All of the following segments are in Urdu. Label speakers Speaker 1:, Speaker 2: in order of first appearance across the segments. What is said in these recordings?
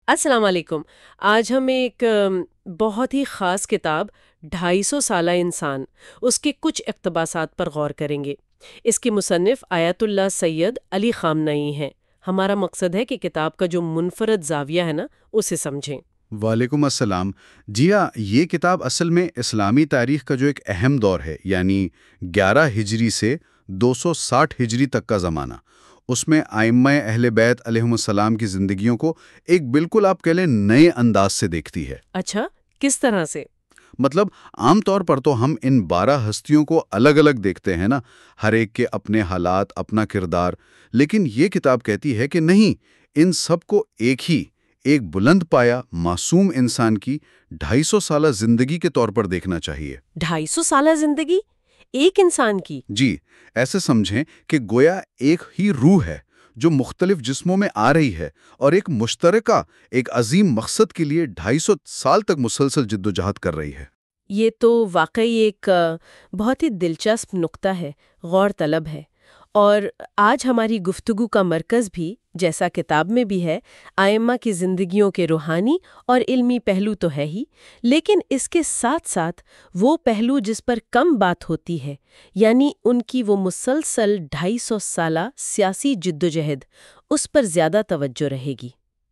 Speaker 1: السلام علیکم۔ آج ہم ایک بہت ہی خاص کتاب 250 سالہ انسان اس کے کچھ اقتباسات پر غور کریں گے۔ اس کے مصنف آیت اللہ سید علی خامنئی ہیں۔ ہمارا مقصد ہے کہ کتاب کا جو منفرد زاویہ ہے نا اسے سمجھیں۔
Speaker 2: وعلیکم السلام۔ جی ہاں، یہ کتاب اصل میں اسلامی تاریخ کا جو ایک اہم دور ہے، یعنی 11 ہجری سے 260 ہجری تک کا زمانہ، اس میں ائمہ اہل بیت علیہم السلام کی زندگیوں کو ایک بالکل آپ کہہ لیں نئے انداز سے دیکھتی ہے۔
Speaker 1: اچھا، کس طرح سے؟
Speaker 2: مطلب عام طور پر تو ہم ان 12 ہستیوں کو الگ الگ دیکھتے ہیں نا، ہر ایک کے اپنے حالات، اپنا کردار، لیکن یہ کتاب کہتی ہے کہ نہیں، ان سب کو ایک بلند پایا معصوم انسان کی 250 سالہ زندگی کے طور پر دیکھنا چاہیے۔
Speaker 1: 250 سالہ زندگی ایک انسان کی؟
Speaker 2: جی، ایسے سمجھیں کہ گویا ایک ہی روح ہے جو مختلف جسموں میں آ رہی ہے اور ایک مشترکہ، ایک عظیم مقصد کے لیے 250 سال تک مسلسل جدوجہد کر رہی ہے۔
Speaker 1: یہ تو واقعی ایک بہت ہی دلچسپ نقطہ ہے، غور طلب ہے۔ اور آج ہماری گفتگو کا مرکز بھی، جیسا کتاب میں بھی ہے، ائمہ کی زندگیوں کے روحانی اور علمی پہلو تو ہے ہی، لیکن اس کے ساتھ ساتھ وہ پہلو جس پر کم بات ہوتی ہے، یعنی ان کی وہ مسلسل 250 سالہ سیاسی جدوجہد، اس پر زیادہ توجہ رہے گی۔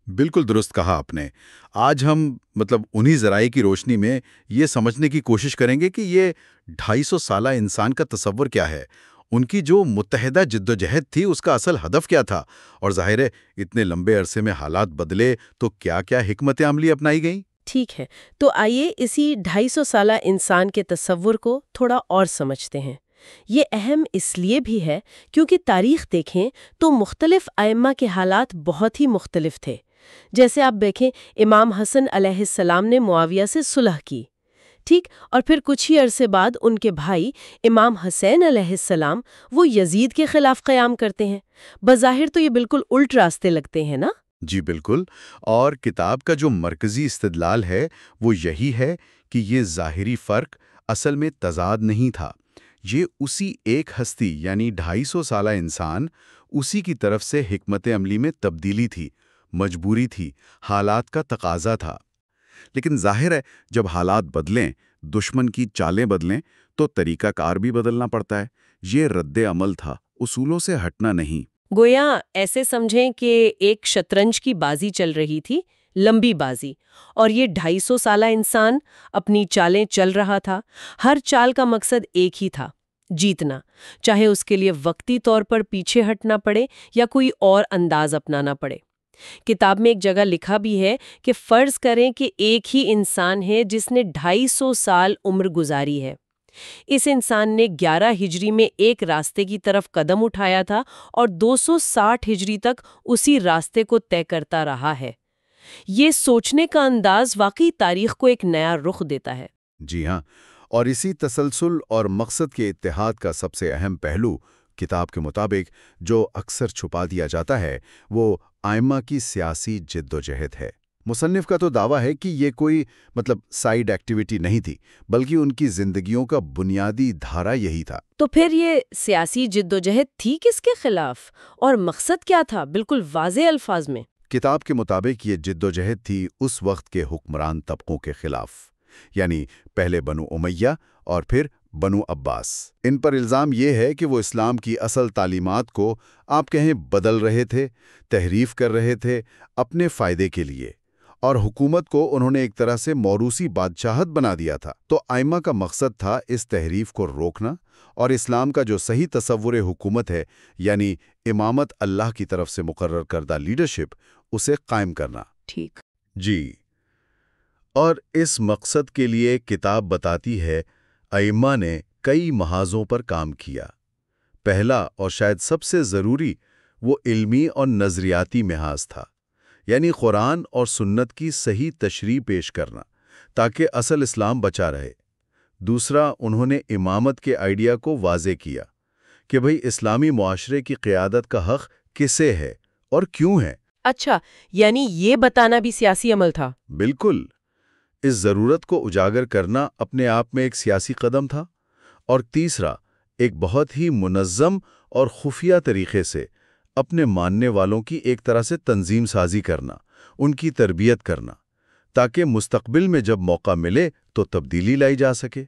Speaker 2: بالکل درست کہا آپ نے۔ آج ہم انہی ذرائع کی روشنی میں یہ سمجھنے کی کوشش کریں گے کہ یہ 250 سالہ انسان کا تصور کیا ہے، ان کی جو متحدہ جدوجہد تھی اس کا اصل ہدف کیا تھا، اور ظاہر ہے اتنے لمبے عرصے میں حالات بدلے تو کیا کیا حکمت عملی اپنائی گئیں۔
Speaker 1: ٹھیک ہے، تو آئیے اسی 250 سالہ انسان کے تصور کو تھوڑا اور سمجھتے ہیں۔ یہ اہم اس لیے بھی ہے کیونکہ تاریخ دیکھیں تو مختلف ائمہ کے حالات بہت ہی مختلف تھے۔ جیسے آپ دیکھیں، امام حسن علیہ السلام نے معاویہ سے صلح کی، ٹھیک، اور پھر کچھ ہی عرصے بعد ان کے بھائی امام حسین علیہ السلام وہ یزید کے خلاف قیام کرتے ہیں۔ بظاہر تو یہ بالکل الٹ راستے لگتے ہیں نا؟
Speaker 2: جی بالکل، اور کتاب کا جو مرکزی استدلال ہے وہ یہی ہے کہ یہ ظاہری فرق اصل میں تضاد نہیں تھا، یہ اسی ایک ہستی یعنی 250 سالہ انسان، اسی کی طرف سے حکمت عملی میں تبدیلی تھی، مجبوری تھی، حالات کا تقاضا تھا۔ لیکن ظاہر ہے جب حالات بدلیں، دشمن کی چالیں بدلیں، تو طریقہ کار بھی بدلنا پڑتا ہے۔ یہ رد عمل تھا، اصولوں سے ہٹنا نہیں۔
Speaker 1: گویا ایسے سمجھیں کہ ایک شطرنج کی بازی چل رہی تھی، لمبی بازی، اور یہ 250 سالہ انسان اپنی چالیں چل رہا تھا۔ ہر چال کا مقصد ایک ہی تھا، جیتنا، چاہے اس کے لیے وقتی طور پر پیچھے ہٹنا پڑے یا کوئی اور انداز اپنانا پڑے۔ کتاب میں ایک جگہ لکھا بھی ہے کہ فرض کریں کہ ایک ہی انسان ہے جس نے 250 سال عمر گزاری ہے۔ اس انسان نے 11 ہجری میں ایک راستے کی طرف قدم اٹھایا تھا اور 260 ہجری تک اسی راستے کو طے کرتا رہا ہے۔ یہ سوچنے کا انداز واقعی تاریخ کو ایک نیا رخ دیتا ہے۔
Speaker 2: جی ہاں، اور اسی تسلسل اور مقصد کے اتحاد کا سب سے اہم پہلو، کتاب کے مطابق جو اکثر چھپا دیا جاتا ہے، وہ ائمہ کی سیاسی جدوجہد ہے۔ مصنف کا تو دعویٰ ہے کہ یہ کوئی سائیڈ ایکٹیویٹی نہیں تھی، بلکہ ان کی زندگیوں کا بنیادی دھارا یہی تھا۔
Speaker 1: تو پھر یہ سیاسی جدوجہد تھی کس کے خلاف اور مقصد کیا تھا، بالکل واضح الفاظ میں؟
Speaker 2: کتاب کے مطابق یہ جدوجہد تھی اس وقت کے حکمران طبقوں کے خلاف، یعنی پہلے بنو امیہ اور پھر بنو عباس۔ ان پر الزام یہ ہے کہ وہ اسلام کی اصل تعلیمات کو آپ کہیں بدل رہے تھے، تحریف کر رہے تھے اپنے فائدے کے لیے، اور حکومت کو انہوں نے ایک طرح سے موروثی بادشاہت بنا دیا تھا۔ تو ائمہ کا مقصد تھا اس تحریف کو روکنا اور اسلام کا جو صحیح تصور حکومت ہے، یعنی امامت اللہ کی طرف سے مقرر کردہ لیڈرشپ، اسے قائم کرنا۔
Speaker 1: ٹھیک
Speaker 2: جی، اور اس مقصد کے لیے کتاب بتاتی ہے ائمہ نے کئی محاذوں پر کام کیا۔ پہلا اور شاید سب سے ضروری وہ علمی اور نظریاتی محاذ تھا، یعنی قرآن اور سنت کی صحیح تشریح پیش کرنا تاکہ اصل اسلام بچا رہے۔ دوسرا، انہوں نے امامت کے آئیڈیا کو واضح کیا کہ بھئی اسلامی معاشرے کی قیادت کا حق کسے ہے اور کیوں ہے۔
Speaker 1: اچھا، یعنی یہ بتانا بھی سیاسی عمل تھا؟
Speaker 2: بالکل، اس ضرورت کو اجاگر کرنا اپنے آپ میں ایک سیاسی قدم تھا۔ اور تیسرا، ایک بہت ہی منظم اور خفیہ طریقے سے اپنے ماننے والوں کی ایک طرح سے تنظیم سازی کرنا، ان کی تربیت کرنا، تاکہ مستقبل میں جب موقع ملے تو تبدیلی لائی جا سکے۔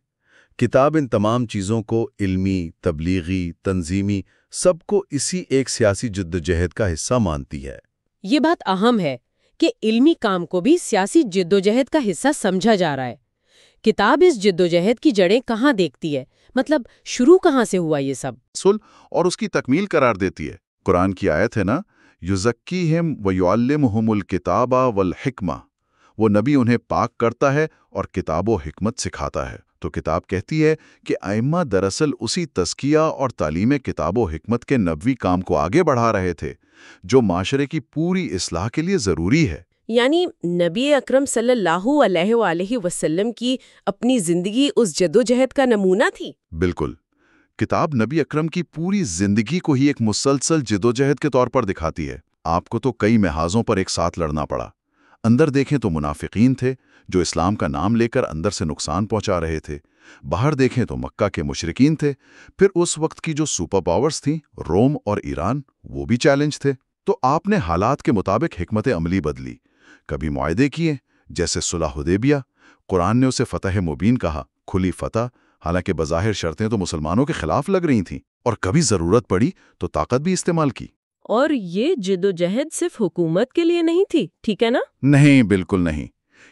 Speaker 2: کتاب ان تمام چیزوں کو علمی، تبلیغی، تنظیمی، سب کو اسی ایک سیاسی جدوجہد کا حصہ مانتی ہے۔
Speaker 1: یہ بات اہم ہے کہ علمی کام کو بھی سیاسی جدوجہد کا حصہ سمجھا جا رہا ہے۔ کتاب اس جدوجہد کی جڑیں کہاں دیکھتی ہے؟ مطلب شروع کہاں سے ہوا یہ سب؟
Speaker 2: سل اور اس کی تکمیل قرار دیتی ہے۔ قرآن کی آیت ہے نا، یزکیہم ویعلمہم الکتاب والحکمہ، وہ نبی انہیں پاک کرتا ہے اور کتاب و حکمت سکھاتا ہے۔ تو کتاب کہتی ہے کہ ائمہ دراصل اسی تزکیہ اور تعلیم کتاب و حکمت کے نبوی کام کو آگے بڑھا رہے تھے، جو معاشرے کی پوری اصلاح کے لیے ضروری ہے۔
Speaker 1: یعنی نبی اکرم صلی اللہ علیہ وآلہ وسلم کی اپنی زندگی اس جدوجہد کا نمونہ تھی؟
Speaker 2: بالکل، کتاب نبی اکرم کی پوری زندگی کو ہی ایک مسلسل جدوجہد کے طور پر دکھاتی ہے۔ آپ کو تو کئی محاذوں پر ایک ساتھ لڑنا پڑا۔ اندر دیکھیں تو منافقین تھے جو اسلام کا نام لے کر اندر سے نقصان پہنچا رہے تھے، باہر دیکھیں تو مکہ کے مشرکین تھے، پھر اس وقت کی جو سپر پاورز تھیں روم اور ایران، وہ بھی چیلنج تھے۔ تو آپ نے حالات کے مطابق حکمت عملی بدلی، کبھی معاہدے کیے جیسے صلح حدیبیہ، قرآن نے اسے فتح مبین کہا، کھلی فتح، حالانکہ بظاہر شرطیں تو مسلمانوں کے خلاف لگ رہی تھیں، اور کبھی ضرورت پڑی تو طاقت بھی استعمال کی۔
Speaker 1: اور یہ جدوجہد صرف حکومت کے لیے نہیں تھی، ٹھیک ہے نا؟
Speaker 2: نہیں، بالکل نہیں۔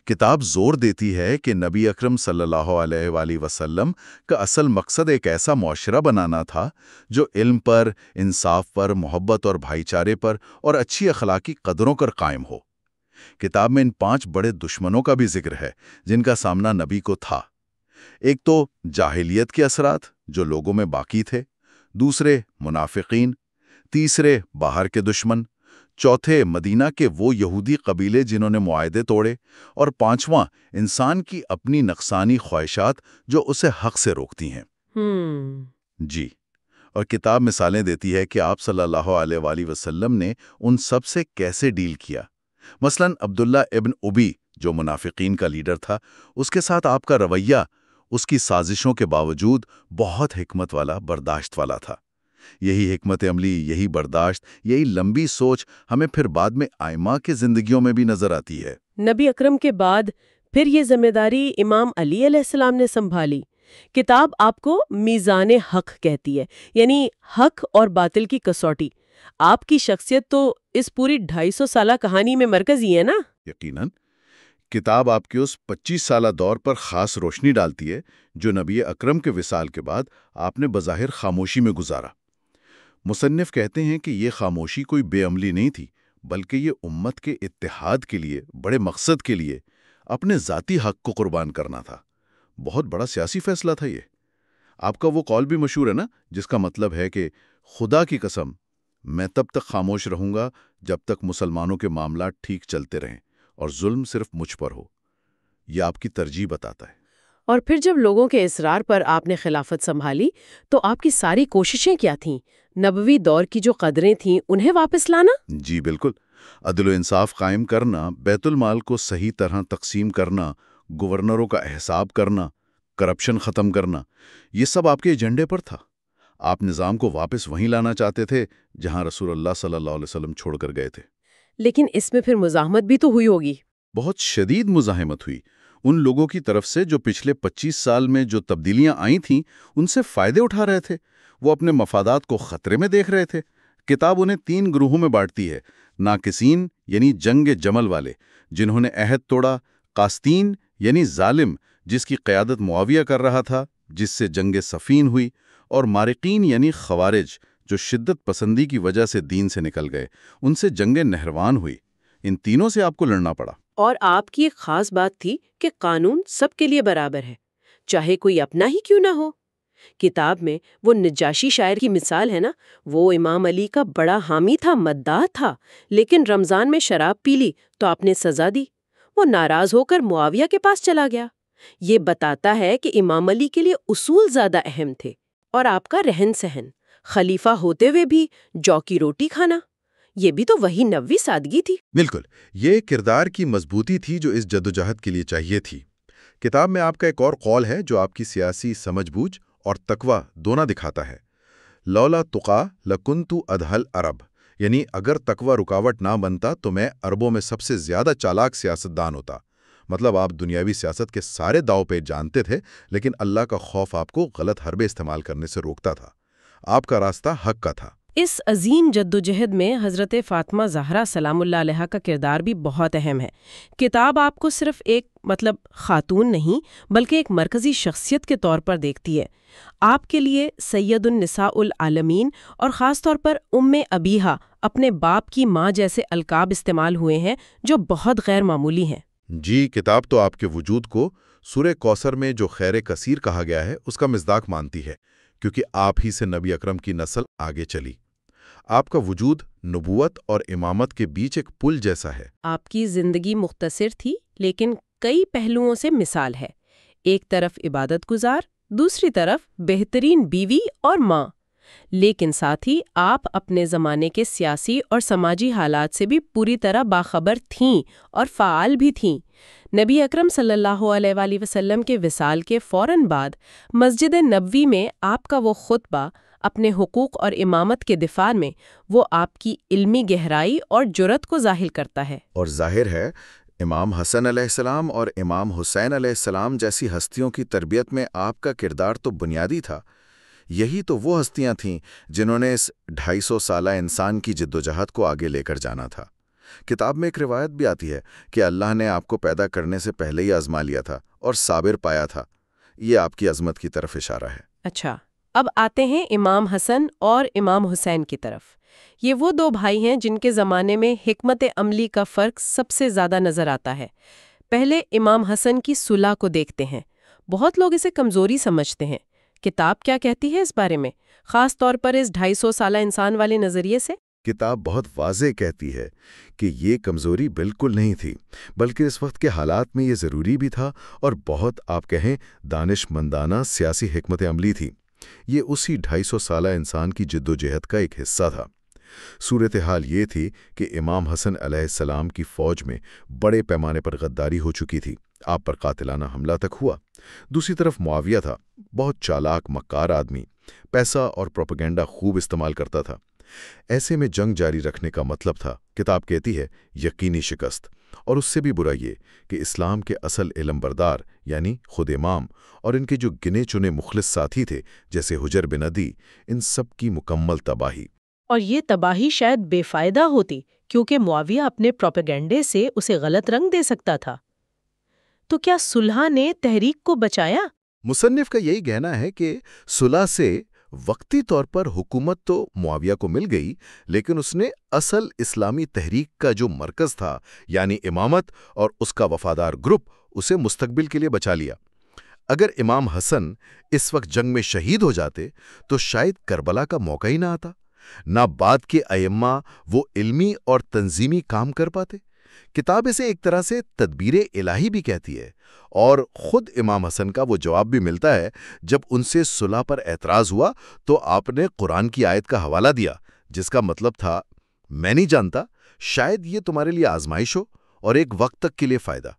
Speaker 2: کتاب زور دیتی ہے کہ نبی اکرم صلی اللہ علیہ وآلہ وسلم کا اصل مقصد ایک ایسا معاشرہ بنانا تھا جو علم پر، انصاف پر، محبت اور بھائی چارے پر اور اچھی اخلاقی قدروں پر قائم ہو۔ کتاب میں ان 5 بڑے دشمنوں کا بھی ذکر ہے جن کا سامنا نبی کو تھا۔ ایک تو جاہلیت کے اثرات جو لوگوں میں باقی تھے، دوسرے منافقین، تیسرے باہر کے دشمن، چوتھے مدینہ کے وہ یہودی قبیلے جنہوں نے معاہدے توڑے، اور پانچواں انسان کی اپنی نقصانی خواہشات جو اسے حق سے روکتی ہیں۔ جی، اور کتاب مثالیں دیتی ہے کہ آپ صلی اللہ علیہ وآلہ وسلم نے ان سب سے کیسے ڈیل کیا۔ مثلا عبداللہ ابن ابی جو منافقین کا لیڈر تھا، اس کے ساتھ آپ کا رویہ اس کی سازشوں کے باوجود بہت حکمت والا، برداشت والا تھا۔ یہی حکمت عملی، یہی برداشت، یہی لمبی سوچ ہمیں پھر بعد میں ائمہ کی زندگیوں میں بھی نظر آتی ہے۔
Speaker 1: نبی اکرم کے بعد پھر یہ ذمہ داری امام علی علیہ السلام نے سنبھالی۔ کتاب آپ کو میزان حق کہتی ہے، یعنی حق اور باطل کی کسوٹی۔ آپ کی شخصیت تو اس پوری 250 سالہ کہانی میں مرکزی ہے نا؟
Speaker 2: یقیناً، کتاب آپ کے اس 25 سالہ دور پر خاص روشنی ڈالتی ہے جو نبی اکرم کے وصال کے بعد آپ نے بظاہر خاموشی میں گزارا۔ مصنف کہتے ہیں کہ یہ خاموشی کوئی بے عملی نہیں تھی، بلکہ یہ امت کے اتحاد کے لیے، بڑے مقصد کے لیے اپنے ذاتی حق کو قربان کرنا تھا۔ بہت بڑا سیاسی فیصلہ تھا یہ۔ آپ کا وہ قول بھی مشہور ہے نا، جس کا مطلب ہے کہ خدا کی قسم میں تب تک خاموش رہوں گا جب تک مسلمانوں کے معاملات ٹھیک چلتے رہیں اور ظلم صرف مجھ پر ہو۔ یہ آپ کی ترجیح بتاتا ہے۔
Speaker 1: اور پھر جب لوگوں کے اصرار پر آپ نے خلافت سنبھالی تو آپ کی ساری کوششیں کیا تھیں؟ نبوی دور کی جو قدریں تھیں انہیں واپس لانا؟
Speaker 2: جی بالکل، عدل و انصاف قائم کرنا، بیت المال کو صحیح طرح تقسیم کرنا، گورنروں کا احساب کرنا، کرپشن ختم کرنا، یہ سب آپ کے ایجنڈے پر تھا۔ آپ نظام کو واپس وہیں لانا چاہتے تھے جہاں رسول اللہ صلی اللہ علیہ وسلم چھوڑ کر گئے تھے۔
Speaker 1: لیکن اس میں پھر مزاحمت بھی تو ہوئی ہوگی۔
Speaker 2: بہت شدید مزاحمت ہوئی ان لوگوں کی طرف سے جو پچھلے 25 سال میں جو تبدیلیاں آئی تھیں ان سے فائدے اٹھا رہے تھے۔ وہ اپنے مفادات کو خطرے میں دیکھ رہے تھے۔ کتاب انہیں 3 گروہوں میں بانٹتی ہے: ناقصین یعنی جنگ جمل والے جنہوں نے عہد توڑا، قاسطین یعنی ظالم جس کی قیادت معاویہ کر رہا تھا، جس سے جنگ صفین ہوئی، اور مارقین یعنی خوارج جو شدت پسندی کی وجہ سے دین سے نکل گئے، ان سے جنگ نہروان ہوئی۔ ان تینوں سے آپ کو لڑنا پڑا۔
Speaker 1: اور آپ کی ایک خاص بات تھی کہ قانون سب کے لیے برابر ہے، چاہے کوئی اپنا ہی کیوں نہ ہو۔ کتاب میں وہ نجاشی شاعر کی مثال ہے نا، وہ امام علی کا بڑا حامی تھا، مداح تھا، لیکن رمضان میں شراب پی لی تو آپ نے سزا دی۔ وہ ناراض ہو کر معاویہ کے پاس چلا گیا۔ یہ بتاتا ہے کہ امام علی کے لیے اصول زیادہ اہم تھے، اور آپ کا رہن سہن، خلیفہ ہوتے ہوئے بھی جو کی روٹی کھانا، یہ بھی تو وہی نبوی سادگی تھی۔
Speaker 2: بالکل، یہ کردار کی مضبوطی تھی جو اس جدوجہد کے لیے چاہیے تھی۔ کتاب میں آپ کا ایک اور قول ہے جو آپ کی سیاسی سمجھ بوجھ اور تقوی دونوں دکھاتا ہے: لولا تقا لکنت ادہل عرب، یعنی اگر تقوی رکاوٹ نہ بنتا تو میں عربوں میں سب سے زیادہ چالاک سیاستدان ہوتا۔ مطلب آپ دنیاوی سیاست کے سارے داؤ پیچ جانتے تھے، لیکن اللہ کا خوف آپ کو غلط حربے استعمال کرنے سے روکتا تھا۔ آپ کا راستہ حق کا تھا۔
Speaker 1: اس عظیم جدوجہد میں حضرت فاطمہ زہرا سلام اللہ علیہا کا کردار بھی بہت اہم ہے۔ کتاب آپ کو صرف ایک خاتون نہیں بلکہ ایک مرکزی شخصیت کے طور پر دیکھتی ہے۔ آپ کے لیے سید النساء العالمین اور خاص طور پر ابیہا، اپنے باپ کی ماں جیسے القاب استعمال ہوئے ہیں جو بہت غیر معمولی ہیں۔
Speaker 2: جی، کتاب تو آپ کے وجود کو سورہ کوثر میں جو خیر کثیر کہا گیا ہے اس کا مصداق مانتی ہے، کیونکہ آپ ہی سے نبی اکرم کی نسل آگے چلی۔ آپ کا وجود نبوت اور امامت کے بیچ ایک پل جیسا ہے۔
Speaker 1: آپ کی زندگی مختصر تھی لیکن کئی پہلوؤں سے مثال ہے۔ ایک طرف عبادت گزار، دوسری طرف بہترین بیوی اور ماں، لیکن ساتھ ہی آپ اپنے زمانے کے سیاسی اور سماجی حالات سے بھی پوری طرح باخبر تھیں اور فعال بھی تھیں۔ نبی اکرم صلی اللہ علیہ وآلہ وسلم کے وصال کے فوراً بعد مسجد نبوی میں آپ کا وہ خطبہ اپنے حقوق اور امامت کے دفاع میں، وہ آپ کی علمی گہرائی اور جرأت کو ظاہر کرتا ہے۔
Speaker 2: اور ظاہر ہے امام حسن علیہ السلام اور امام حسین علیہ السلام جیسی ہستیوں کی تربیت میں آپ کا کردار تو بنیادی تھا۔ یہی تو وہ ہستیاں تھیں جنہوں نے اس 250 سالہ انسان کی جدوجہد کو آگے لے کر جانا تھا۔ کتاب میں ایک روایت بھی آتی ہے کہ اللہ نے آپ کو پیدا کرنے سے پہلے ہی آزما لیا تھا اور صابر پایا تھا۔ یہ آپ کی عظمت کی طرف اشارہ ہے۔
Speaker 1: اچھا، اب آتے ہیں امام حسن اور امام حسین کی طرف۔ یہ وہ دو بھائی ہیں جن کے زمانے میں حکمت عملی کا فرق سب سے زیادہ نظر آتا ہے۔ پہلے امام حسن کی صلح کو دیکھتے ہیں۔ بہت لوگ اسے کمزوری سمجھتے ہیں۔ کتاب کیا کہتی ہے اس بارے میں، خاص طور پر اس 250 سالہ انسان والے نظریے سے؟
Speaker 2: کتاب بہت واضح کہتی ہے کہ یہ کمزوری بالکل نہیں تھی، بلکہ اس وقت کے حالات میں یہ ضروری بھی تھا اور بہت آپ کہیں دانش مندانہ سیاسی حکمت عملی تھی۔ یہ اسی 250 سالہ انسان کی جدوجہد کا ایک حصہ تھا۔ صورتحال یہ تھی کہ امام حسن علیہ السلام کی فوج میں بڑے پیمانے پر غداری ہو چکی تھی، آپ پر قاتلانہ حملہ تک ہوا۔ دوسری طرف معاویہ تھا، بہت چالاک مکار آدمی، پیسہ اور پروپیگنڈا خوب استعمال کرتا تھا۔ ایسے میں جنگ جاری رکھنے کا مطلب تھا، کتاب کہتی ہے، یقینی شکست، اور اس سے بھی برا یہ کہ اسلام کے اصل علم بردار یعنی خود امام اور ان کے جو گنے چنے مخلص ساتھی تھے جیسے حجر بن عدی، ان سب کی مکمل تباہی۔
Speaker 1: اور یہ تباہی شاید بے فائدہ ہوتی، کیونکہ معاویہ اپنے پروپیگنڈے سے اسے غلط رنگ دے سکتا تھا۔ تو کیا صلح نے تحریک کو بچایا؟
Speaker 2: مصنف کا یہی کہنا ہے کہ صلح سے وقتی طور پر حکومت تو معاویہ کو مل گئی، لیکن اس نے اصل اسلامی تحریک کا جو مرکز تھا یعنی امامت اور اس کا وفادار گروپ، اسے مستقبل کے لیے بچا لیا۔ اگر امام حسن اس وقت جنگ میں شہید ہو جاتے تو شاید کربلا کا موقع ہی نہ آتا، نہ بعد کے ائمہ وہ علمی اور تنظیمی کام کر پاتے۔ کتاب اسے ایک طرح سے تدبیر الہی بھی کہتی ہے، اور خود امام حسن کا وہ جواب بھی ملتا ہے جب ان سے صلح پر اعتراض ہوا تو آپ نے قرآن کی آیت کا حوالہ دیا جس کا مطلب تھا، میں نہیں جانتا، شاید یہ تمہارے لیے آزمائش ہو اور ایک وقت تک کے لیے فائدہ،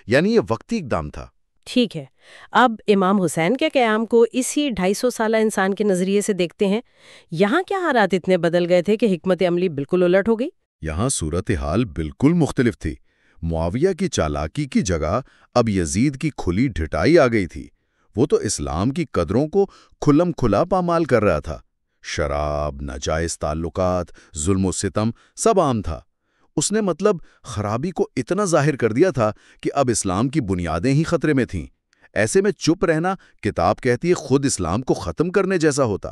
Speaker 2: یعنی یہ وقتی اقدام تھا۔
Speaker 1: ٹھیک ہے، اب امام حسین کے قیام کو اسی 250 سالہ انسان کے نظریے سے دیکھتے ہیں۔ یہاں کیا حالات اتنے بدل گئے تھے کہ حکمت عملی بالکل الٹ ہو گئی؟
Speaker 2: یہاں صورتحال بالکل مختلف تھی۔ معاویہ کی چالاکی کی جگہ اب یزید کی کھلی ڈھٹائی آ گئی تھی۔ وہ تو اسلام کی قدروں کو کھلم کھلا پامال کر رہا تھا۔ شراب، ناجائز تعلقات، ظلم و ستم سب عام تھا۔ اس نے خرابی کو اتنا ظاہر کر دیا تھا کہ اب اسلام کی بنیادیں ہی خطرے میں تھیں۔ ایسے میں چپ رہنا، کتاب کہتی ہے، خود اسلام کو ختم کرنے جیسا ہوتا۔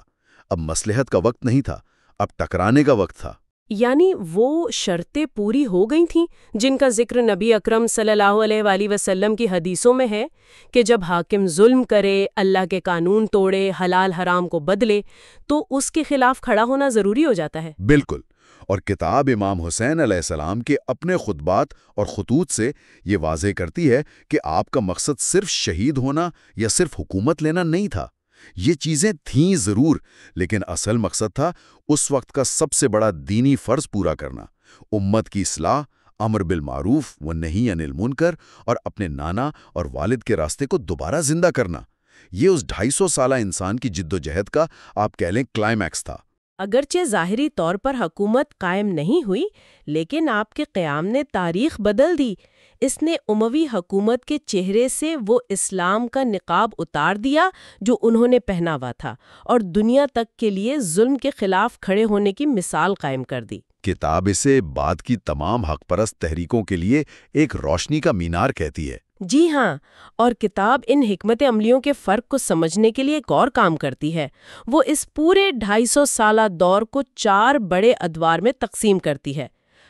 Speaker 2: اب مصلحت کا وقت نہیں تھا، اب ٹکرانے کا وقت تھا۔
Speaker 1: یعنی وہ شرطیں پوری ہو گئی تھیں جن کا ذکر نبی اکرم صلی اللہ علیہ وآلہ وسلم کی حدیثوں میں ہے کہ جب حاکم ظلم کرے، اللہ کے قانون توڑے، حلال حرام کو بدلے، تو اس کے خلاف کھڑا ہونا ضروری ہو جاتا ہے۔
Speaker 2: بالکل، اور کتاب امام حسین علیہ السلام کے اپنے خطبات اور خطوط سے یہ واضح کرتی ہے کہ آپ کا مقصد صرف شہید ہونا یا صرف حکومت لینا نہیں تھا۔ یہ چیزیں تھیں ضرور، لیکن اصل مقصد تھا اس وقت کا سب سے بڑا دینی فرض پورا کرنا، امت کی اصلاح، امر بالمعروف و نہی عن المنکر، اور اپنے نانا اور والد کے راستے کو دوبارہ زندہ کرنا۔ یہ اس 250 سالہ انسان کی جدوجہد کا آپ کہہ لیں کلائمیکس تھا۔
Speaker 1: اگرچہ ظاہری طور پر حکومت قائم نہیں ہوئی، لیکن آپ کے قیام نے تاریخ بدل دی۔ اس نے اموی حکومت کے چہرے سے وہ اسلام کا نقاب اتار دیا جو انہوں نے پہنا ہوا تھا، اور دنیا تک کے لیے ظلم کے خلاف کھڑے ہونے کی مثال قائم کر دی۔
Speaker 2: کتاب اسے بعد کی تمام حق پرست تحریکوں کے لیے ایک روشنی کا مینار کہتی ہے۔
Speaker 1: جی ہاں، اور کتاب ان حکمت عملیوں کے فرق کو سمجھنے کے لیے ایک اور کام کرتی ہے۔ وہ اس پورے 250 سالہ دور کو 4 بڑے ادوار میں تقسیم کرتی ہے۔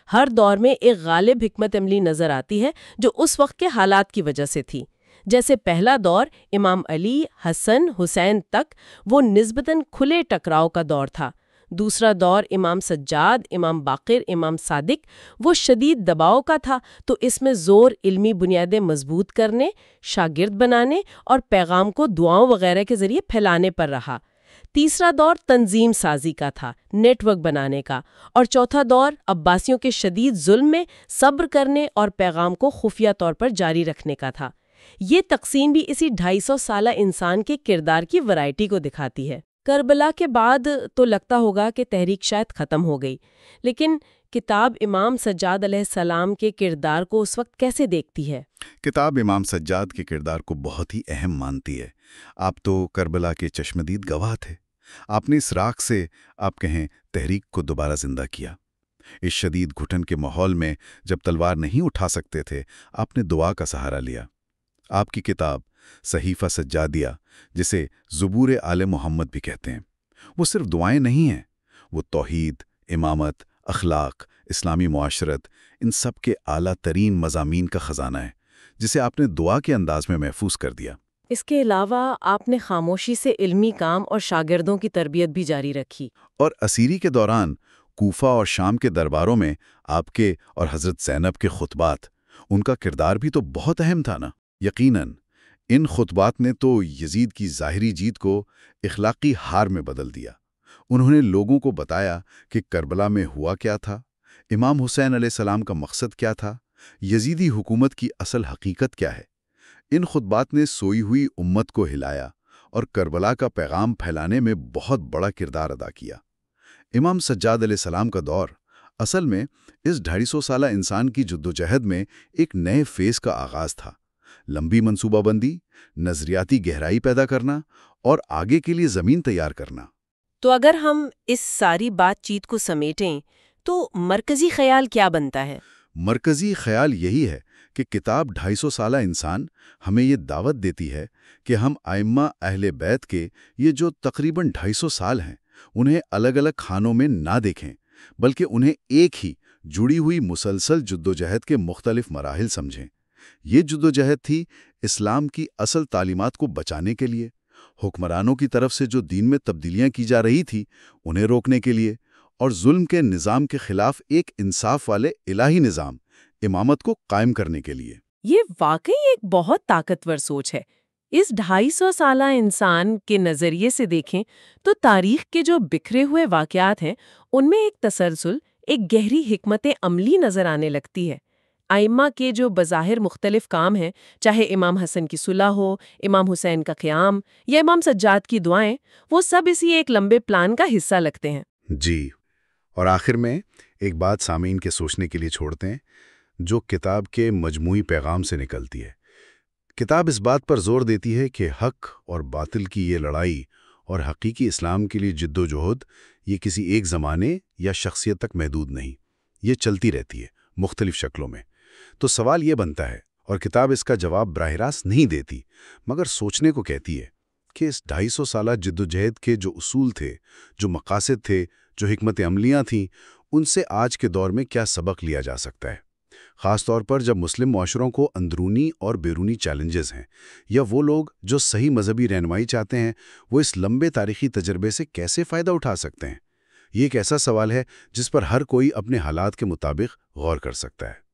Speaker 1: ہر دور میں ایک غالب حکمت عملی نظر آتی ہے جو اس وقت کے حالات کی وجہ سے تھی۔ جیسے پہلا دور امام علی، حسن، حسین تک وہ نسبتاً کھلے ٹکراؤ کا دور تھا۔ دوسرا دور امام سجاد، امام باقر، امام صادق وہ شدید دباؤ کا تھا، تو اس میں زور علمی بنیادیں مضبوط کرنے، شاگرد بنانے اور پیغام کو دعاؤں وغیرہ کے ذریعے پھیلانے پر رہا۔ تیسرا دور تنظیم سازی کا تھا، نیٹ ورک بنانے کا، اور چوتھا دور عباسیوں کے شدید ظلم میں صبر کرنے اور پیغام کو خفیہ طور پر جاری رکھنے کا تھا۔ یہ تقسیم بھی اسی 250 سالہ انسان کے کردار کی ورائٹی کو دکھاتی ہے۔ کربلا کے بعد تو لگتا ہوگا کہ تحریک شاید ختم ہو گئی، لیکن کتاب امام سجاد علیہ السلام کے کردار کو اس وقت کیسے دیکھتی ہے؟
Speaker 2: کتاب امام سجاد کے کردار کو بہت ہی اہم مانتی ہے۔ آپ تو کربلا کے چشمدید گواہ تھے۔ آپ نے اس راکھ سے آپ کہیں تحریک کو دوبارہ زندہ کیا۔ اس شدید گھٹن کے ماحول میں جب تلوار نہیں اٹھا سکتے تھے، آپ نے دعا کا سہارا لیا۔ آپ کی کتاب صحیفہ سجادیہ، جسے زبور آل محمد بھی کہتے ہیں، وہ صرف دعائیں نہیں ہیں، وہ توحید، امامت، اخلاق، اسلامی معاشرت، ان سب کے اعلیٰ ترین مضامین کا خزانہ ہے، جسے آپ نے دعا کے انداز میں محفوظ کر دیا۔
Speaker 1: اس کے علاوہ آپ نے خاموشی سے علمی کام اور شاگردوں کی تربیت بھی جاری رکھی۔
Speaker 2: اور اسیری کے دوران کوفہ اور شام کے درباروں میں آپ کے اور حضرت زینب کے خطبات، ان کا کردار بھی تو بہت اہم تھا نا۔ یقیناً ان خطبات نے تو یزید کی ظاہری جیت کو اخلاقی ہار میں بدل دیا۔ انہوں نے لوگوں کو بتایا کہ کربلا میں ہوا کیا تھا، امام حسین علیہ السلام کا مقصد کیا تھا، یزیدی حکومت کی اصل حقیقت کیا ہے۔ ان خطبات نے سوئی ہوئی امت کو ہلایا اور کربلا کا پیغام پھیلانے میں بہت بڑا کردار ادا کیا۔ امام سجاد علیہ السلام کا دور اصل میں اس 250 سالہ انسان کی جدوجہد میں ایک نئے فیز کا آغاز تھا۔ لمبی منصوبہ بندی، نظریاتی گہرائی پیدا کرنا اور آگے کے لیے زمین تیار کرنا۔
Speaker 1: تو اگر ہم اس ساری بات چیت کو سمیٹیں تو مرکزی خیال کیا بنتا ہے؟
Speaker 2: مرکزی خیال یہی ہے کہ کتاب 250 سالہ انسان ہمیں یہ دعوت دیتی ہے کہ ہم ائمہ اہل بیت کے یہ جو تقریباً 250 سال ہیں، انہیں الگ الگ خانوں میں نہ دیکھیں، بلکہ انہیں ایک ہی جڑی ہوئی مسلسل جدوجہد کے مختلف مراحل سمجھیں۔ یہ جدوجہد تھی اسلام کی اصل تعلیمات کو بچانے کے لیے، حکمرانوں کی طرف سے جو دین میں تبدیلیاں کی جا رہی تھی انہیں روکنے کے لیے، اور ظلم کے نظام کے خلاف ایک انصاف والے الہی نظام، امامت کو قائم کرنے کے لیے۔
Speaker 1: یہ واقعی ایک بہت طاقتور سوچ ہے۔ اس 250 سالہ انسان کے نظریے سے دیکھیں تو تاریخ کے جو بکھرے ہوئے واقعات ہیں ان میں ایک تسلسل، ایک گہری حکمت عملی نظر آنے لگتی ہے۔ ائمہ کے جو بظاہر مختلف کام ہیں، چاہے امام حسن کی صلح ہو، امام حسین کا قیام یا امام سجاد کی دعائیں، وہ سب اسی ایک لمبے پلان کا حصہ لگتے ہیں۔
Speaker 2: جی، اور آخر میں ایک بات سامعین کے سوچنے کے لیے چھوڑتے ہیں جو کتاب کے مجموعی پیغام سے نکلتی ہے۔ کتاب اس بات پر زور دیتی ہے کہ حق اور باطل کی یہ لڑائی اور حقیقی اسلام کے لیے جدوجہد یہ کسی ایک زمانے یا شخصیت تک محدود نہیں، یہ چلتی رہتی ہے مختلف شکلوں میں۔ تو سوال یہ بنتا ہے، اور کتاب اس کا جواب براہ راست نہیں دیتی، مگر سوچنے کو کہتی ہے کہ اس 250 سالہ جدوجہد کے جو اصول تھے، جو مقاصد تھے، جو حکمت عملیاں تھیں، ان سے آج کے دور میں کیا سبق لیا جا سکتا ہے، خاص طور پر جب مسلم معاشروں کو اندرونی اور بیرونی چیلنجز ہیں، یا وہ لوگ جو صحیح مذہبی رہنمائی چاہتے ہیں وہ اس لمبے تاریخی تجربے سے کیسے فائدہ اٹھا سکتے ہیں۔ یہ ایک ایسا سوال ہے جس پر ہر کوئی اپنے حالات کے مطابق غور کر سکتا ہے۔